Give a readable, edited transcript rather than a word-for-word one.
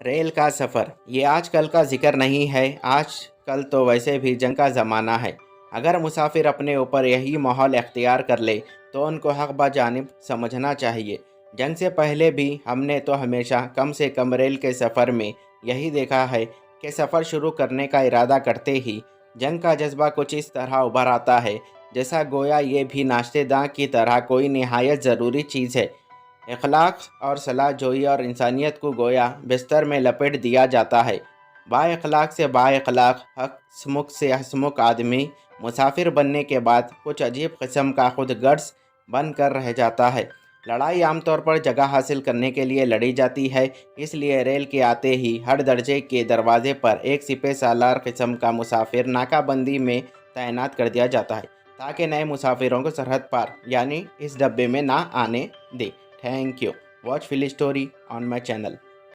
Rail का सफ़र ये आजकल का ज़िक्र नहीं है। आजकल तो वैसे भी जंग का ज़माना है। अगर मुसाफिर अपने ऊपर यही माहौल इख्तियार कर ले तो उनको हक़ बजानिब समझना चाहिए। जंग से पहले भी हमने तो हमेशा कम से कम रेल के सफ़र में यही देखा है कि सफ़र शुरू करने का इरादा करते ही जंग का जज्बा कुछ इस तरह उभर आता है, जैसा गोया ये भी नाश्तेदां की तरह कोई नहायत ज़रूरी चीज़ है। इखलाक और सलाह जोई और इंसानियत को गोया बिस्तर में लपेट दिया जाता है। बाइखलाक से बाइखलाक, हंसमुख से हंसमुख आदमी मुसाफिर बनने के बाद कुछ अजीब किस्म का खुद गर्ज बन कर रह जाता है। लड़ाई आमतौर पर जगह हासिल करने के लिए लड़ी जाती है, इसलिए रेल के आते ही हर दर्जे के दरवाजे पर एक सिपह सालार किस्म का मुसाफिर नाकाबंदी में तैनात कर दिया जाता है, ताकि नए मुसाफिरों को सरहद पार यानी इस डब्बे में ना आने दे। Thank you. Watch Philly Story on my channel.